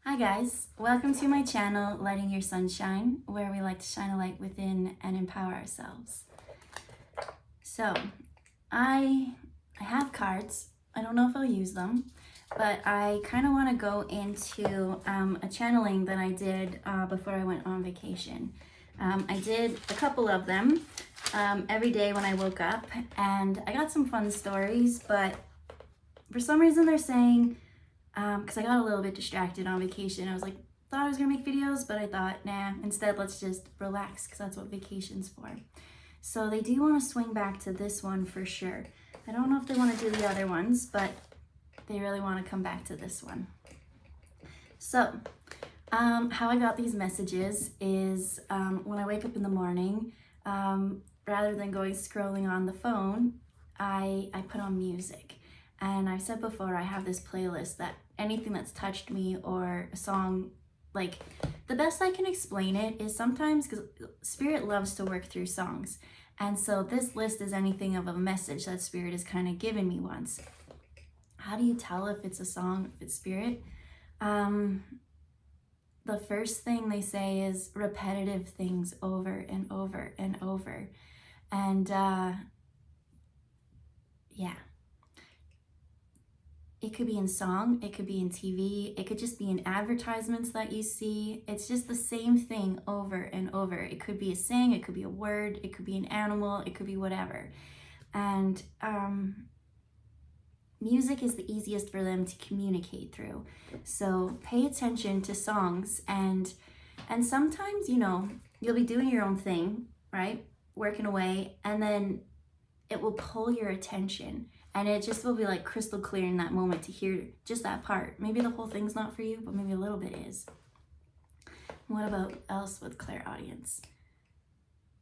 Hi guys, welcome to my channel, Lighting Your Sunshine, where we like to shine a light within and empower ourselves. So, I have cards. I don't know if I'll use them, but I kind of want to go into a channeling that I did before I went on vacation. I did a couple of them every day when I woke up, and I got some fun stories, but for some reason they're saying because I got a little bit distracted on vacation. I was like, thought I was gonna make videos, but I thought, nah, instead let's just relax because that's what vacation's for. So they do want to swing back to this one for sure. I don't know if they want to do the other ones, but they really want to come back to this one. So how I got these messages is when I wake up in the morning, rather than going scrolling on the phone, I put on music. And I've said before, I have this playlist that anything that's touched me or a song, like the best I can explain it is sometimes because Spirit loves to work through songs. And so this list is anything of a message that Spirit has kind of given me once. How do you tell if it's a song, if it's Spirit? The first thing they say is repetitive things over and over and over. And yeah. It could be in song, it could be in TV, it could just be in advertisements that you see. It's just the same thing over and over. It could be a saying, it could be a word, it could be an animal, it could be whatever. And music is the easiest for them to communicate through. So pay attention to songs and sometimes, you'll be doing your own thing, right? Working away, and then it will pull your attention. And it just will be like crystal clear in that moment to hear just that part. Maybe the whole thing's not for you, but maybe a little bit is. What about else with clairaudience?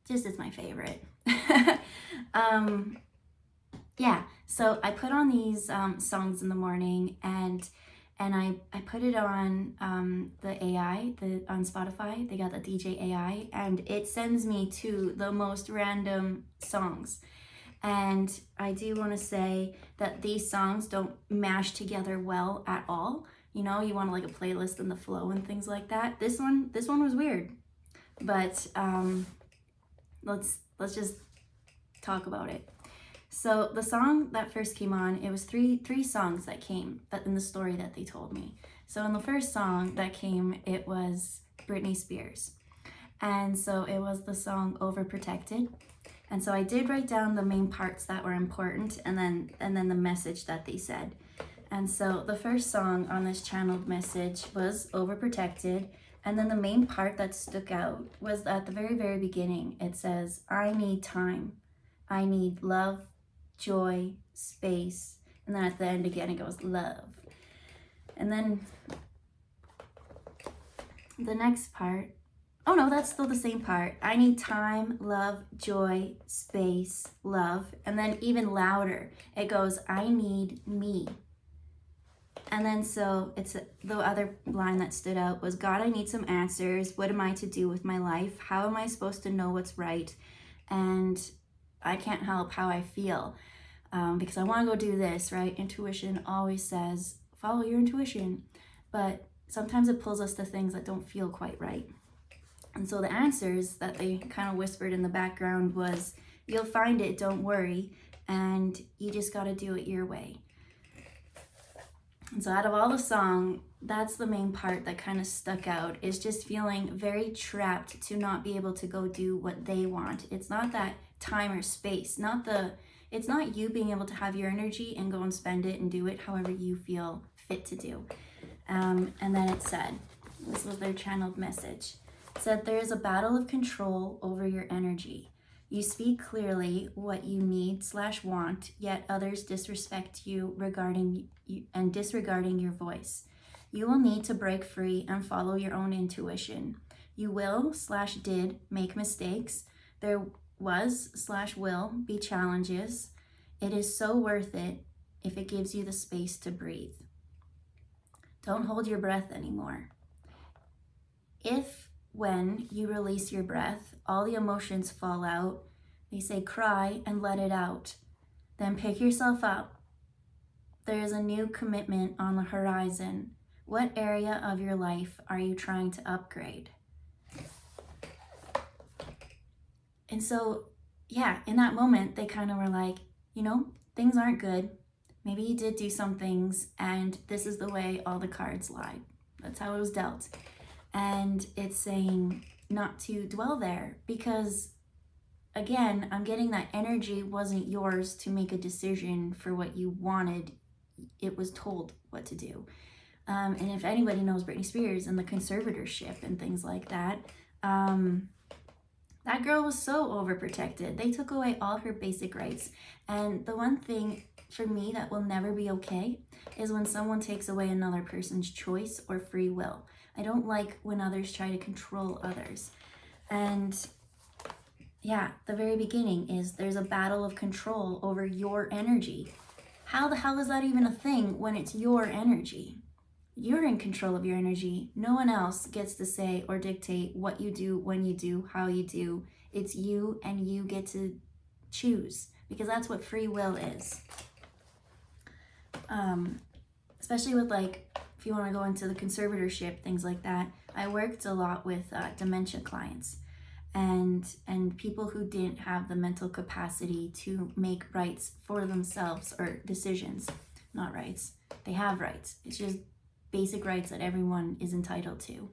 Just is my favorite. Yeah, so I put on these songs in the morning and I put it on the AI, on Spotify. They got the DJ AI, and it sends me to the most random songs. And I do want to say that these songs don't mash together well at all. You want like a playlist and the flow and things like that. This one was weird, but let's just talk about it. So the song that first came on, it was three songs that came, but in the story that they told me. So in the first song that came, it was Britney Spears, and so it was the song Overprotected. And so I did write down the main parts that were important and then the message that they said. And so the first song on this channeled message was Overprotected. And then the main part that stuck out was at the very, very beginning. It says, I need time. I need love, joy, space. And then at the end again, it goes love. And then the next part, oh no, that's still the same part. I need time, love, joy, space, love. And then even louder, it goes, I need me. And then so it's the other line that stood out was, God, I need some answers. What am I to do with my life? How am I supposed to know what's right? And I can't help how I feel because I want to go do this, right? Intuition always says, follow your intuition. But sometimes it pulls us to things that don't feel quite right. And so the answers that they kind of whispered in the background was, you'll find it, don't worry, and you just got to do it your way. And so out of all the song, that's the main part that kind of stuck out, is just feeling very trapped to not be able to go do what they want. It's not that time or space, it's not you being able to have your energy and go and spend it and do it however you feel fit to do. And then it said, this was their channeled message. Said there is a battle of control over your energy. You speak clearly what you need/want, yet others disrespect you regarding you and disregarding your voice. You will need to break free and follow your own intuition. You will/did make mistakes. There was/will be challenges. It is so worth it if it gives you the space to breathe. Don't hold your breath anymore. When you release your breath, all the emotions fall out. They say cry and let it out. Then pick yourself up. There is a new commitment on the horizon. What area of your life are you trying to upgrade? And so, yeah, in that moment, they kind of were like, you know, things aren't good. Maybe you did do some things, and this is the way all the cards lied. That's how it was dealt. And it's saying not to dwell there because, again, I'm getting that energy wasn't yours to make a decision for what you wanted. It was told what to do. And if anybody knows Britney Spears and the conservatorship and things like that, that girl was so overprotected. They took away all her basic rights. And the one thing for me that will never be okay is when someone takes away another person's choice or free will. I don't like when others try to control others. And yeah, the very beginning is there's a battle of control over your energy. How the hell is that even a thing when it's your energy? You're in control of your energy. No one else gets to say or dictate what you do, when you do, how you do. It's you, and you get to choose, because that's what free will is. Especially with, like, if you want to go into the conservatorship, things like that. I worked a lot with dementia clients and people who didn't have the mental capacity to make rights for themselves, or decisions, not rights. They have rights. It's just basic rights that everyone is entitled to.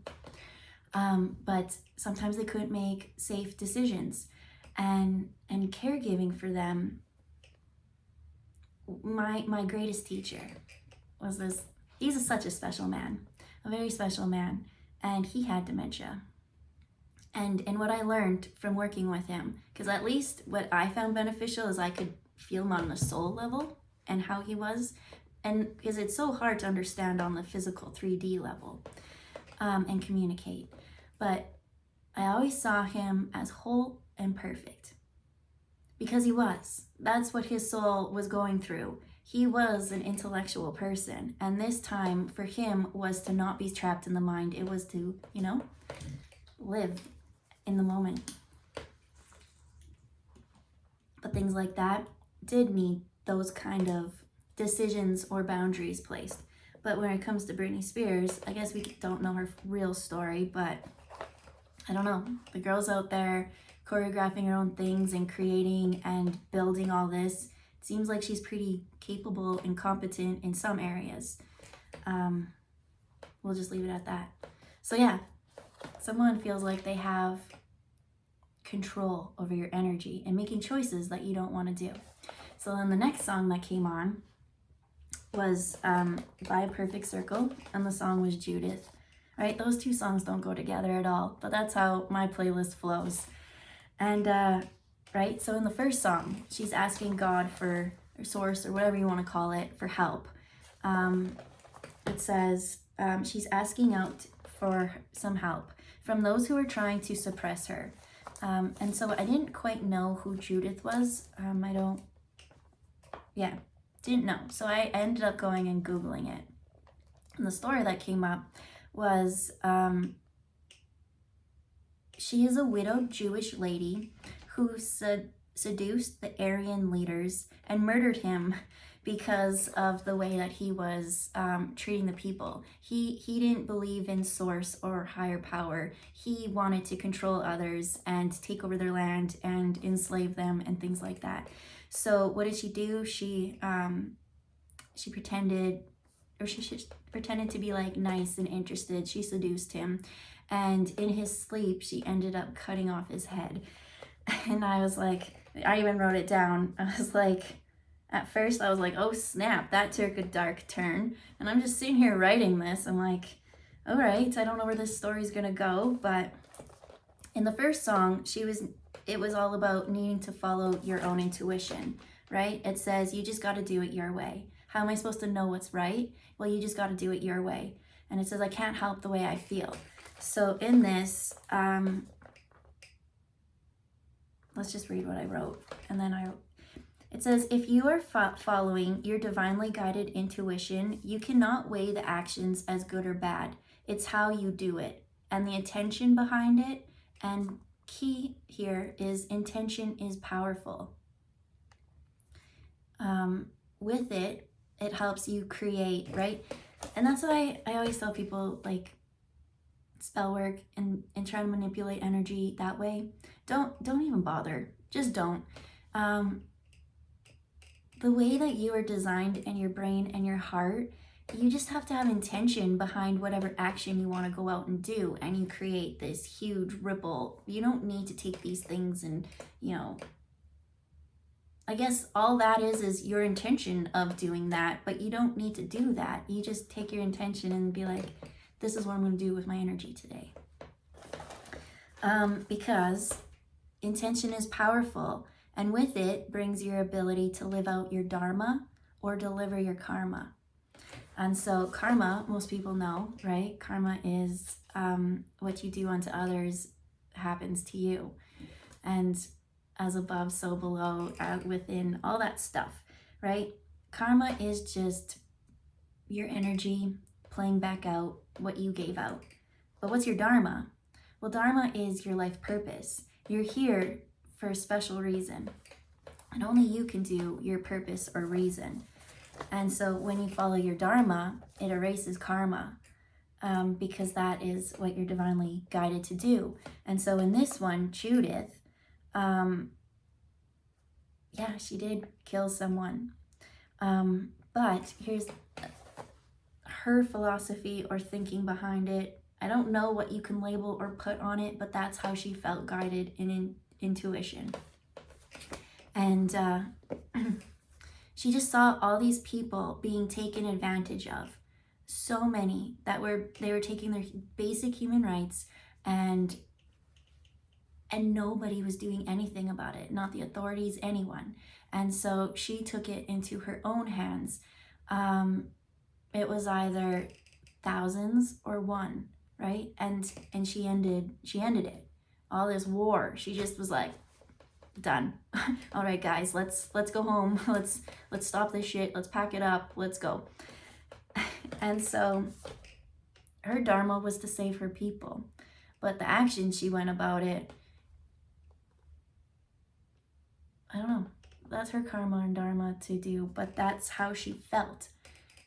But sometimes they couldn't make safe decisions, and caregiving for them. My greatest teacher was this. He's such a special man, a very special man, and he had dementia. And what I learned from working with him, because at least what I found beneficial is I could feel him on the soul level and how he was. And because it's so hard to understand on the physical 3D level and communicate. But I always saw him as whole and perfect, because he was. That's what his soul was going through. He was an intellectual person. And this time for him was to not be trapped in the mind. It was to, you know, live in the moment. But things like that did need those kind of decisions or boundaries placed. But when it comes to Britney Spears, I guess we don't know her real story, but I don't know. The girl's out there choreographing her own things and creating and building all this. It seems like she's pretty capable and competent in some areas. We'll just leave it at that. So yeah, someone feels like they have control over your energy and making choices that you don't want to do. So then the next song that came on was by A Perfect Circle, and the song was Judith. Right, those two songs don't go together at all, but that's how my playlist flows. And right, so in the first song, she's asking God for, or source, or whatever you want to call it, for help. It says she's asking out for some help from those who are trying to suppress her. And so I didn't quite know who Judith was. Didn't know. So I ended up going and Googling it. And the story that came up was she is a widowed Jewish lady who seduced the Aryan leaders and murdered him because of the way that he was treating the people. He didn't believe in source or higher power. He wanted to control others and take over their land and enslave them and things like that. So what did she do? She pretended to be like nice and interested. She seduced him, and in his sleep she ended up cutting off his head. And I was like, I even wrote it down. I was like, at first I was like, oh snap, that took a dark turn. And I'm just sitting here writing this. I'm like, all right, I don't know where this story's gonna go. But in the first song, it was all about needing to follow your own intuition, right? It says, you just got to do it your way. How am I supposed to know what's right? Well, you just got to do it your way. And it says, I can't help the way I feel. So in this, let's just read what I wrote. And then it says, if you are following your divinely guided intuition, you cannot weigh the actions as good or bad. It's how you do it and the intention behind it. And key here is intention is powerful. With it helps you create, right? And that's why I always tell people, like, spell work and try to manipulate energy that way. Don't even bother. Just don't. The way that you are designed in your brain and your heart, you just have to have intention behind whatever action you want to go out and do, and you create this huge ripple. You don't need to take these things and, you know, I guess all that is your intention of doing that, but you don't need to do that. You just take your intention and be like, this is what I'm going to do with my energy today. Because intention is powerful, and with it brings your ability to live out your dharma or deliver your karma. And so karma, most people know, right? Karma is what you do unto others happens to you. And as above, so below, within, all that stuff, right? Karma is just your energy playing back out what you gave out. But what's your dharma? Well, dharma is your life purpose. You're here for a special reason, and only you can do your purpose or reason. And so when you follow your dharma, it erases karma, because that is what you're divinely guided to do. And so in this one, Judith, yeah, she did kill someone. But here's her philosophy or thinking behind it. I don't know what you can label or put on it, but that's how she felt guided in intuition. And she just saw all these people being taken advantage of. So many that they were taking their basic human rights, and nobody was doing anything about it, not the authorities, anyone. And so she took it into her own hands. It was either thousands or one, right? And she ended it. All this war, she just was like, done. All right, guys, let's go home. Let's stop this shit. Let's pack it up. Let's go. And so her dharma was to save her people, but the action she went about it, I don't know. That's her karma and dharma to do, but that's how she felt.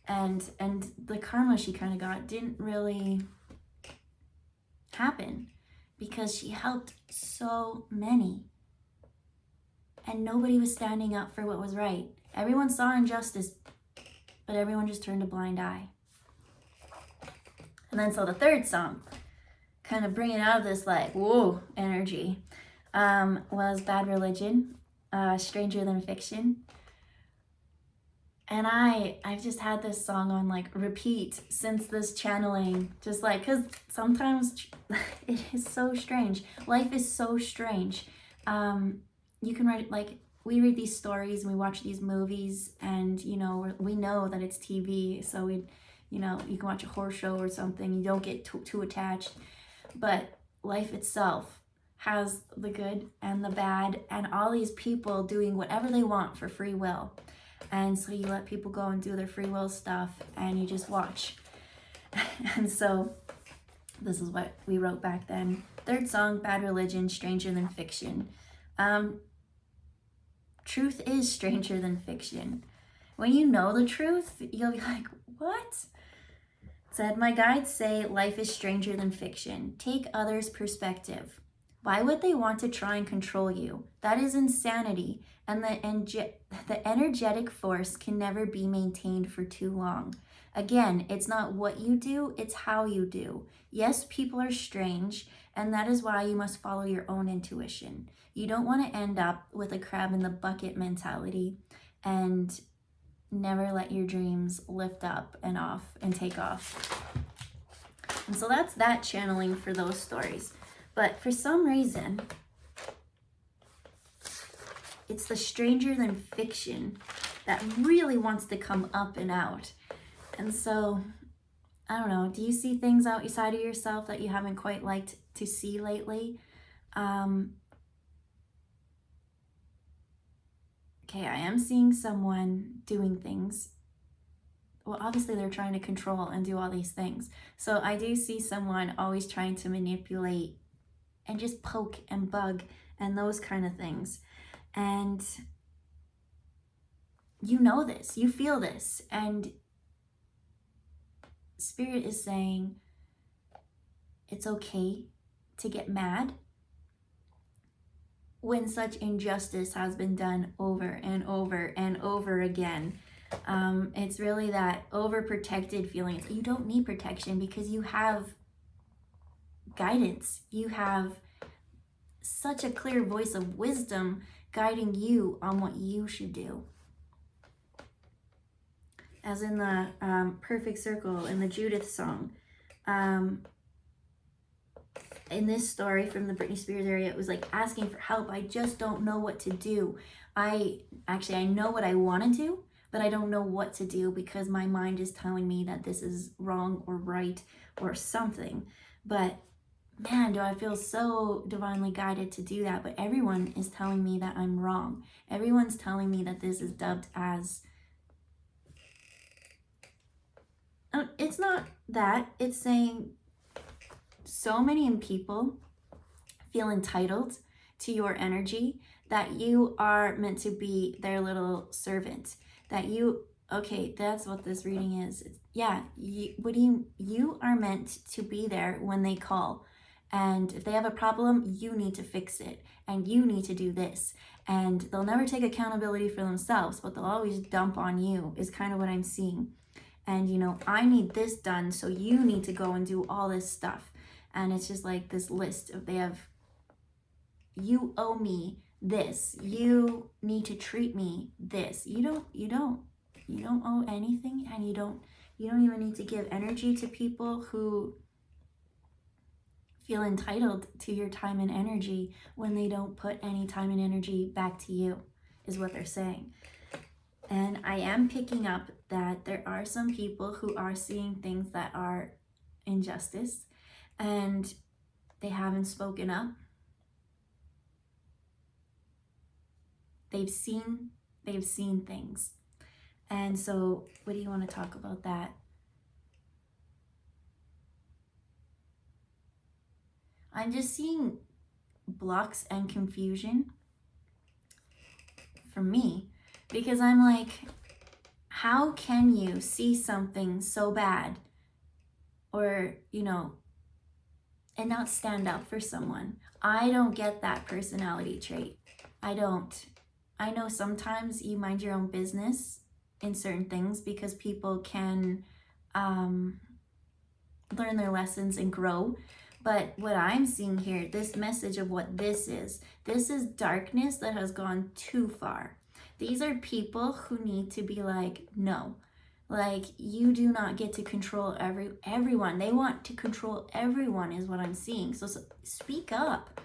And the karma she kind of got didn't really happen because she helped so many. And nobody was standing up for what was right. Everyone saw injustice, but everyone just turned a blind eye. And then so the third song, kind of bringing out of this like, whoa, energy, was Bad Religion, Stranger Than Fiction. And I've just had this song on like repeat since this channeling, just like, because sometimes it is so strange. Life is so strange. You can write, like, we read these stories and we watch these movies, and, you know, we know that it's TV, so you know, you can watch a horror show or something, you don't get too attached, but life itself has the good and the bad, and all these people doing whatever they want for free will. And so you let people go and do their free will stuff, and you just watch. And so this is what we wrote back then. Third song, Bad Religion, Stranger Than Fiction. Truth is stranger than fiction. When you know the truth, you'll be like, what? Said, my guides say life is stranger than fiction. Take others' perspective. Why would they want to try and control you? That is insanity, and the energetic force can never be maintained for too long. Again, it's not what you do, it's how you do. Yes, people are strange, and that is why you must follow your own intuition. You don't want to end up with a crab in the bucket mentality and never let your dreams lift up and off and take off. And so that's that channeling for those stories. But for some reason, it's the stranger than fiction that really wants to come up and out. And so, I don't know, do you see things outside of yourself that you haven't quite liked to see lately? Okay, I am seeing someone doing things. Well, obviously they're trying to control and do all these things. So I do see someone always trying to manipulate and just poke and bug and those kind of things. And you know this, you feel this, and Spirit is saying it's okay to get mad when such injustice has been done over and over and over again. It's really that overprotected feeling. You don't need protection because you have guidance. You have such a clear voice of wisdom guiding you on what you should do. As in the Perfect Circle in the Judith song. In this story from the Britney Spears area, it was like asking for help. I just don't know what to do. I know what I want to do, but I don't know what to do because my mind is telling me that this is wrong or right or something. But man, do I feel so divinely guided to do that. But everyone is telling me that I'm wrong. Everyone's telling me that this is dubbed as... It's not that. It's saying so many people feel entitled to your energy that you are meant to be their little servant. That you... Okay, that's what this reading is. You are meant to be there when they call. And if they have a problem, you need to fix it. And you need to do this. And they'll never take accountability for themselves, but they'll always dump on you, is kind of what I'm seeing. And, I need this done, so you need to go and do all this stuff. And it's just like this list of, you owe me this. You need to treat me this. You don't owe anything, and you don't even need to give energy to people who feel entitled to your time and energy when they don't put any time and energy back to you, is what they're saying. And I am picking up that there are some people who are seeing things that are injustice and they haven't spoken up. They've seen things. And so what do you want to talk about that? I'm just seeing blocks and confusion for me, because I'm like, how can you see something so bad or, and not stand up for someone? I don't get that personality trait. I don't. I know sometimes you mind your own business in certain things because people can learn their lessons and grow. But what I'm seeing here, this message of what this is darkness that has gone too far. These are people who need to be like, no, like you do not get to control everyone. They want to control everyone is what I'm seeing. So speak up,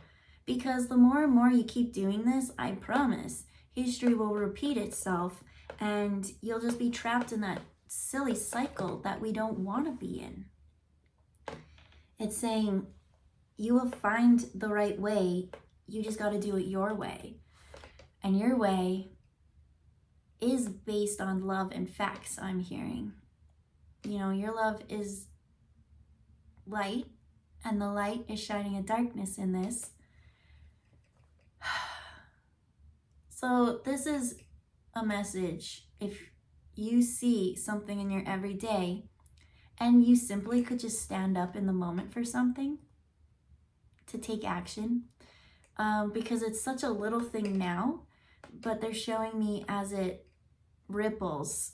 because the more and more you keep doing this, I promise history will repeat itself and you'll just be trapped in that silly cycle that we don't want to be in. It's saying you will find the right way. You just got to do it your way. And your way is based on love and facts, I'm hearing. Your love is light, and the light is shining a darkness in this. So this is a message. If you see something in your everyday and you simply could just stand up in the moment for something, to take action, because it's such a little thing now, but they're showing me as it ripples.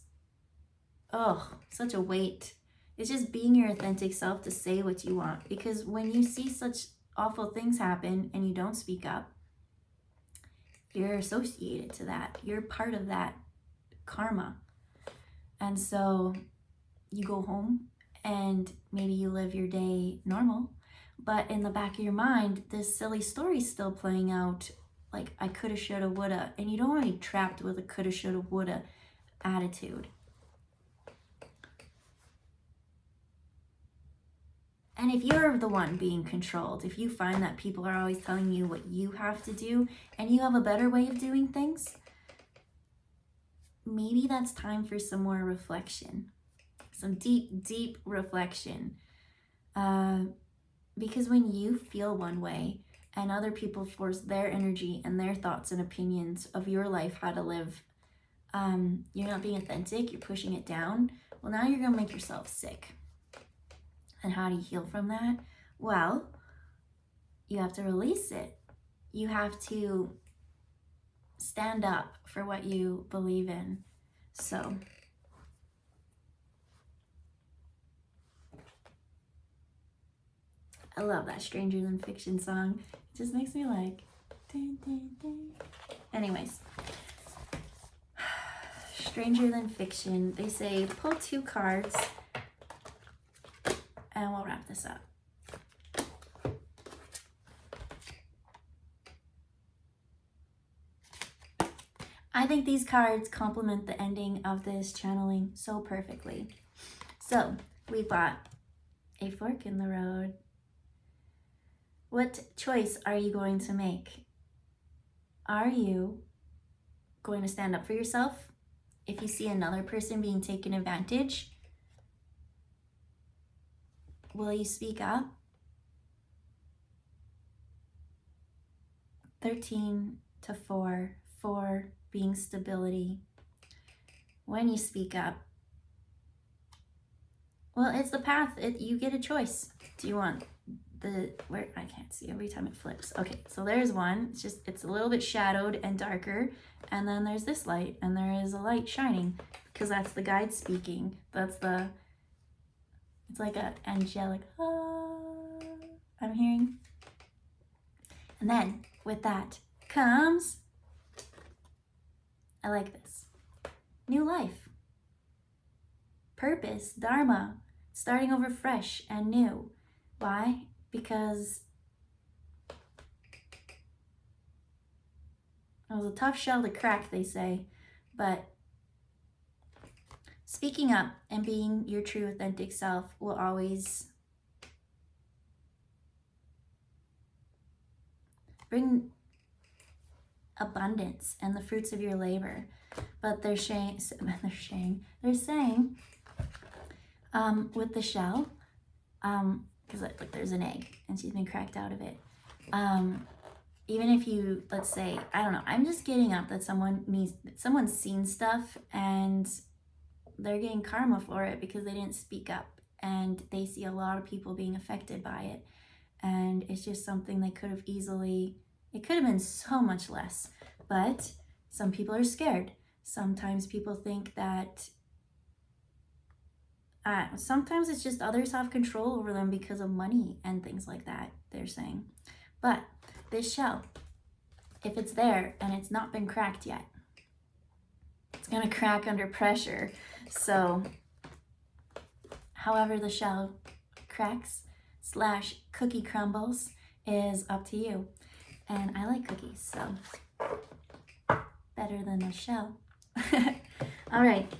Oh, such a weight. It's just being your authentic self to say what you want, because when you see such awful things happen and you don't speak up, you're associated to that. You're part of that karma. And so you go home and maybe you live your day normal, but in the back of your mind, this silly story's still playing out, like I coulda, shoulda, woulda, and you don't want to be trapped with a coulda, shoulda, woulda attitude. And if you're the one being controlled, if you find that people are always telling you what you have to do and you have a better way of doing things, maybe that's time for some more reflection, some deep, deep reflection. Because when you feel one way and other people force their energy and their thoughts and opinions of your life, how to live, you're not being authentic, you're pushing it down. Well, now you're going to make yourself sick. And how do you heal from that? Well, you have to release it. You have to stand up for what you believe in. So I love that Stranger Than Fiction song. It just makes me like ding, ding, ding. Anyways, Stranger Than Fiction, they say pull 2 cards and we'll wrap this up. I think these cards complement the ending of this channeling so perfectly. So we've got a fork in the road. What choice are you going to make? Are you going to stand up for yourself if you see another person being taken advantage? Will you speak up? 13 to 4, 4 being stability. When you speak up, well, it's the path. You get a choice. Do you want where I can't see every time it flips. Okay, so there's one. It's a little bit shadowed and darker, and then there's this light, and there is a light shining because that's the guide speaking. It's like a angelic I'm hearing. And then with that comes, I like this, new life, purpose, dharma, starting over fresh and new. Why? Because it was a tough shell to crack, they say, but speaking up and being your true authentic self will always bring abundance and the fruits of your labor. But they're saying with the shell, because like there's an egg and she's been cracked out of it. Even if you, let's say, I don't know, I'm just getting up that someone's seen stuff and they're getting karma for it because they didn't speak up, and they see a lot of people being affected by it, and it's just something they could have easily, it could have been so much less, but some people are scared. Sometimes people think that sometimes it's just others have control over them because of money and things like that, they're saying. But this shell, if it's there and it's not been cracked yet, it's gonna crack under pressure. So however the shell cracks / cookie crumbles is up to you. And I like cookies, so better than the shell. All right.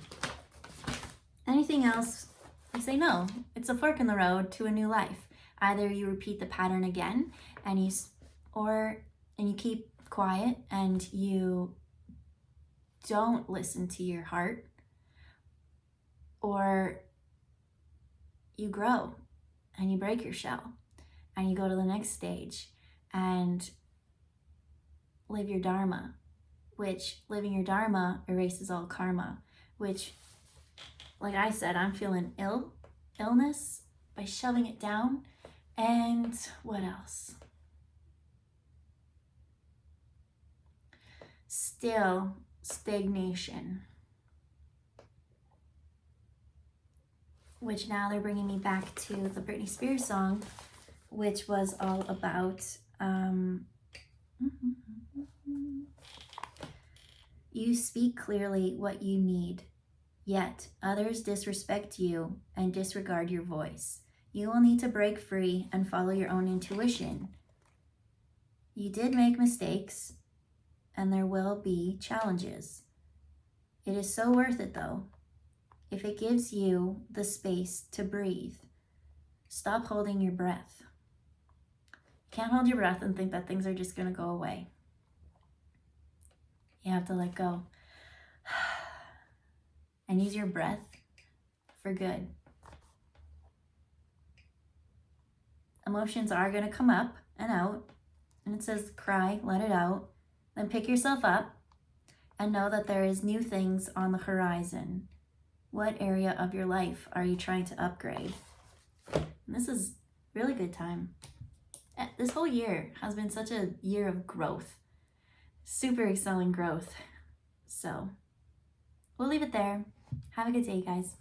Anything else? I say no. It's a fork in the road to a new life. Either you repeat the pattern again and you keep quiet and you don't listen to your heart, or you grow and you break your shell and you go to the next stage and live your dharma, which living your dharma erases all karma, which, like I said, I'm feeling illness by shoving it down. And what else? Still stagnation, which now they're bringing me back to the Britney Spears song, which was all about you speak clearly what you need, yet others disrespect you and disregard your voice. You will need to break free and follow your own intuition. You did make mistakes, and there will be challenges. It is so worth it though, if it gives you the space to breathe. Stop holding your breath. You can't hold your breath and think that things are just gonna go away. You have to let go and use your breath for good. Emotions are gonna come up and out, and it says cry, let it out, then pick yourself up and know that there is new things on the horizon. What area of your life are you trying to upgrade? And this is really good time. This whole year has been such a year of growth. Super excelling growth. So we'll leave it there. Have a good day, guys.